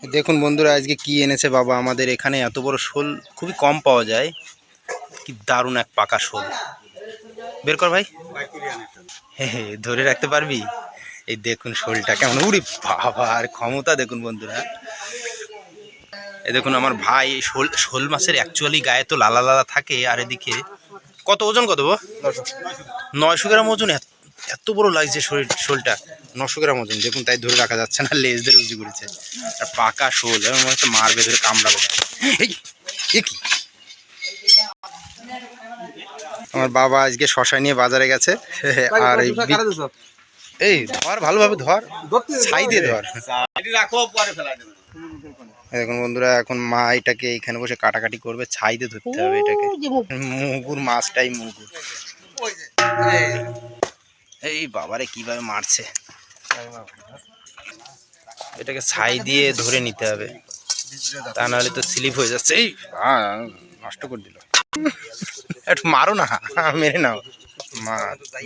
দেখুন বন্ধুরা, আজকে কি এনেছে বাবা আমাদের এখানে। এত বড় শোল খুবই কম পাওয়া যায়। কি দারুণ এক পাকা শোল। বের কর ভাই। হে ধরে রাখতে পারবি? এই দেখুন শোলটা কেমন, উড়ি বাবা, আর ক্ষমতা দেখুন বন্ধুরা। এই দেখুন আমার ভাই, শোল শোল মাছের অ্যাকচুয়ালি গায়ে তো লালা লালা থাকে। আর এদিকে কত ওজন, কত 900 গ্রাম ওজন। এত বড় লাগছে শরীর শোলটা। 900 গ্রাম ওজন দেখুন, তাই ধরে রাখা যাচ্ছে না, লেজ ধরে উঁচু করেছে। আর পাকা শোল, এমন মনে হচ্ছে মারবে, ধরে কামড়াবে। এই এ কি, আমার বাবা আজকে শশা নিয়ে বাজারে গেছে। আর এই ধর, ভালোভাবে ধর, ছাই দিয়ে ধর। দেখুন বন্ধুরা, এখন মা এটাকে এইখানে বসে কাটাকাটি করবে, ছাই দিয়ে ধরতে হবে এটাকে। মুগুর মাছটাই মুগুর। এই বাবারে কিভাবে মারছে, এটাকে ছাই দিয়ে ধরে নিতে হবে, তা নাহলে তো স্লিপ হয়ে যাচ্ছে। এই নষ্ট করে দিল। একটু মারো না, মেরে নাও। মা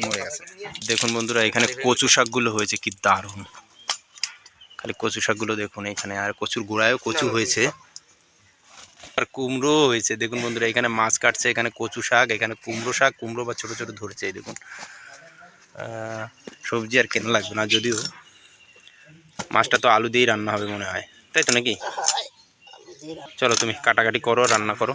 মরে গেছে। দেখুন বন্ধুরা, এখানে কচু শাকগুলো হয়েছে, কি দারুণ। খালি কচু শাকগুলো দেখুন এখানে, আর কচুর গোড়ায়ও কচু হয়েছে, আর কুমড়ো হয়েছে। দেখুন বন্ধুরা, এখানে মাছ কাটছে, এখানে কচু শাক, এখানে কুমড়ো শাক, কুমড়ো বা ছোট ছোট ধরেছে। এই দেখুন, সবজি আর কেনা লাগবে না, যদিও মাছটা তো আলু দিয়েই রান্না হবে মনে হয়, তাই তো নাকি? চলো তুমি কাটাকাটি করো, রান্না করো।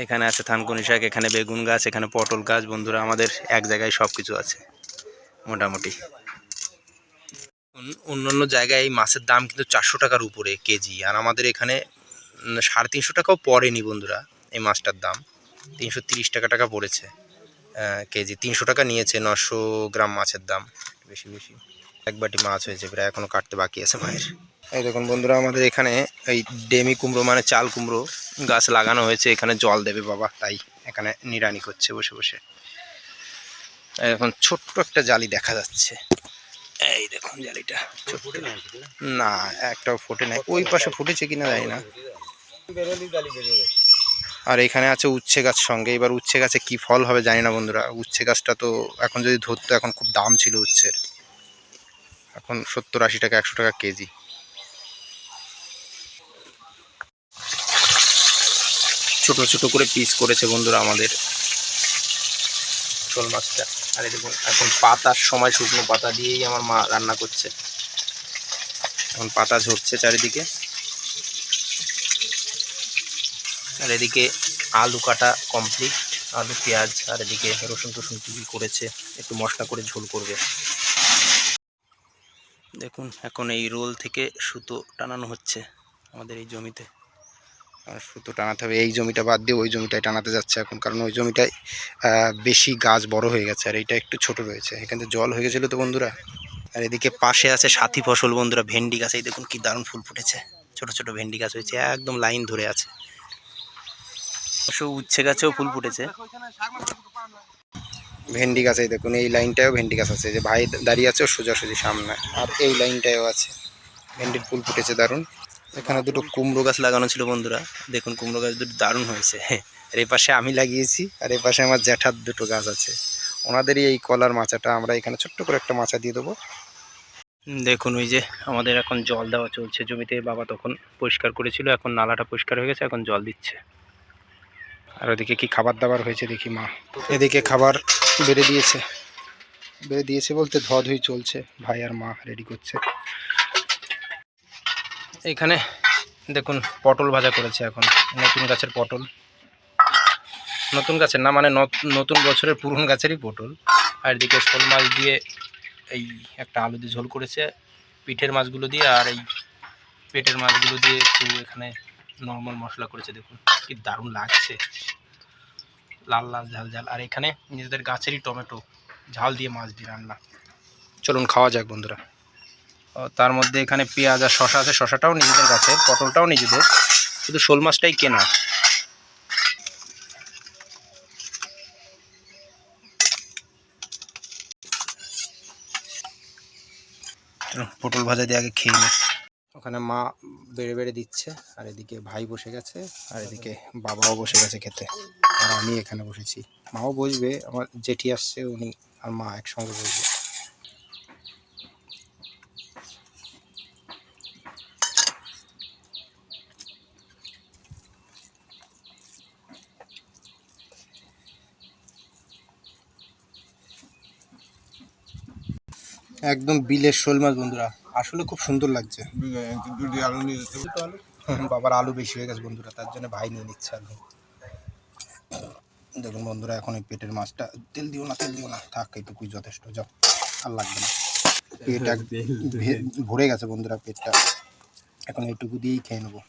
এখানে আছে থানকুনি শাক, এখানে বেগুন গাছ, এখানে পটল গাছ। বন্ধুরা, আমাদের এক জায়গায় সব কিছু আছে মোটামুটি। অন্যান্য জায়গায় এই মাছের দাম কিন্তু 400 টাকার উপরে কেজি, আর আমাদের এখানে 350 টাকাও পড়েনি বন্ধুরা। এই মাছটার দাম 330 টাকা পড়েছে কেজি। 300 টাকা নিয়েছে 900 গ্রাম মাছের দাম। বেশি বেশি এক বাটি মাছ হয়েছে প্রায়, এখনও কাটতে বাকি আছে মায়ের। এই দেখুন বন্ধুরা, আমাদের এখানে এই ডেমি কুমড়ো মানে চাল কুমড়ো গাছ লাগানো হয়েছে। এখানে জল দেবে বাবা, তাই এখানে নিড়ানি করছে বসে বসে। এখন ছোট্ট একটা জালি দেখা যাচ্ছে, এই দেখুন জালিটা। না, একটাও ফোটে নাই। ওই পাশে ফুটেছে কিনা জানি না। আর এখানে আছে উচ্ছে গাছ সঙ্গে। এবার উচ্ছে গাছে কি ফল হবে জানি না বন্ধুরা। উচ্ছে গাছটা তো এখন যদি ধরতো, এখন খুব দাম ছিল উচ্ছের, এখন 70-80 টাকা, 100 টাকা কেজি। ছোট ছোট করে পিস করেছে বন্ধুরা আমাদের শোল মাছটা। আর এই দেখুন, এখন পাতার সময় শুকনো পাতা দিয়েই আমার মা রান্না করছে। এখন পাতা ঝরছে চারিদিকে। আর এদিকে আলু কাটা কমপ্লিট, আলু পেঁয়াজ, আর এদিকে রসুন টসুন কি করেছে, একটু মশলা করে ঝোল করবে। দেখুন, এখন এই রোল থেকে সুতো টানানো হচ্ছে আমাদের এই জমিতে। আর সুতো টানাতে হবে, এই জমিটা বাদ দিয়ে ওই জমিটায় টানাতে যাচ্ছে এখন, কারণ ওই জমিটায় বেশি গাছ বড় হয়ে গেছে, আর এইটা একটু ছোট রয়েছে। এখানে জল হয়ে গেছিলো তো বন্ধুরা। আর এদিকে পাশে আছে সাথী ফসল বন্ধুরা, ভেন্ডি গাছ। এই দেখুন কি দারুণ ফুল ফুটেছে, ছোট ছোট ভেন্ডি গাছ হয়েছে, একদম লাইন ধরে আছে। উচ্ছে গাছেও ফুল ফুটেছে, ভেন্ডি গাছ। এই দেখুন, এই লাইনটায়ও ভেন্ডি গাছ আছে, যে ভাই দাঁড়িয়ে আছে সোজাসুজি সামনে, আর এই লাইনটায়ও আছে, ভেন্ডির ফুল ফুটেছে দারুণ। এখানে দুটো কুমড়ো গাছ লাগানো ছিল বন্ধুরা, দেখুন কুমড়ো গাছ দুটো দারুণ হয়েছে। আর এই পাশে আমি লাগিয়েছি, আর এই পাশে আমার জ্যাঠার দুটো গাছ আছে, ওনাদেরই এই কলার মাচাটা। আমরা এখানে ছোট্ট করে একটা মাচা দিয়ে দেবো। দেখুন, ওই যে আমাদের এখন জল দেওয়া চলছে জমিতে। বাবা তখন পরিষ্কার করেছিল, এখন নালাটা পরিষ্কার হয়ে গেছে, এখন জল দিচ্ছে। আর ওদিকে কি খাবার দাবার হয়েছে দেখি মা। এদিকে খাবার বেড়ে দিয়েছে বলতে ধোয়াধুয়ি চলছে, ভাই আর মা রেডি করছে। এখানে দেখুন পটল ভাজা করেছে এখন, নতুন গাছের পটল। নতুন গাছের না, মানে নতুন বছরের পুরনো গাছেরই পটল। আর এদিকে শোল মাছ দিয়ে এই একটা আলু দিয়ে ঝোল করেছে, পিঠের মাছগুলো দিয়ে, আর এই পেটের মাছগুলো দিয়ে একটু এখানে নর্মাল মশলা করেছে। দেখুন কি দারুণ লাগছে, লাল লাল ঝাল ঝাল। আর এখানে নিজেদের গাছেরই টমেটো ঝাল দিয়ে মাছ দিয়ে রান্না। চলুন খাওয়া যাক বন্ধুরা। তার মধ্যে এখানে পেঁয়াজ আর শশা আছে, শশাটাও নিজেদের গাছের, পটলটাও নিজেদের, শুধু শোল মাছটাই কেনা। পটল ভাজা দিয়ে আগে খেয়ে নিই। ওখানে মা বেড়ে বেড়ে দিচ্ছে, আর এদিকে ভাই বসে গেছে, আর এদিকে বাবাও বসে গেছে খেতে, আর আমি এখানে বসেছি। মাও বসবে, আমার জেঠি আসছে, উনি আর মা একসঙ্গে বসবে। একদম বিলের শোল মাছ বন্ধুরা, আসলে খুব সুন্দর লাগছে। বাবার আলু বেশি হয়ে গেছে বন্ধুরা, তার জন্য ভাই নিয়ে নিচ্ছে আলু। দেখুন বন্ধুরা, এখন এই পেটের মাছটা, তেল দিও না, তেল দিও না, থাক এইটুকুই যথেষ্ট, যাও আর লাগবে না। পেট ভরে গেছে বন্ধুরা পেটটা, এখন এইটুকু দিয়েই খেয়ে নেবো।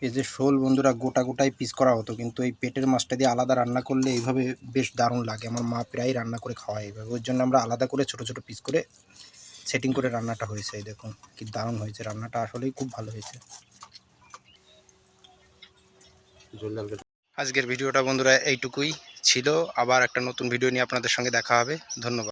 এই যে শোল বন্ধুরা গোটা গোটাই পিস করা হতো, কিন্তু এই পেটের মাছটা দিয়ে আলাদা রান্না করলে এইভাবে বেশ দারুণ লাগে। আমার মা প্রায় রান্না করে খাওয়ায় এইভাবে, ওর জন্য আমরা আলাদা করে ছোট ছোট পিস করে সেটিং করে রান্নাটা হয়েছে। এই দেখুন কি দারুণ হয়েছে রান্নাটা, আসলেই খুব ভালো হয়েছে। আজকের ভিডিওটা বন্ধুরা এইটুকুই ছিল, আবার একটা নতুন ভিডিও নিয়ে আপনাদের সঙ্গে দেখা হবে। ধন্যবাদ।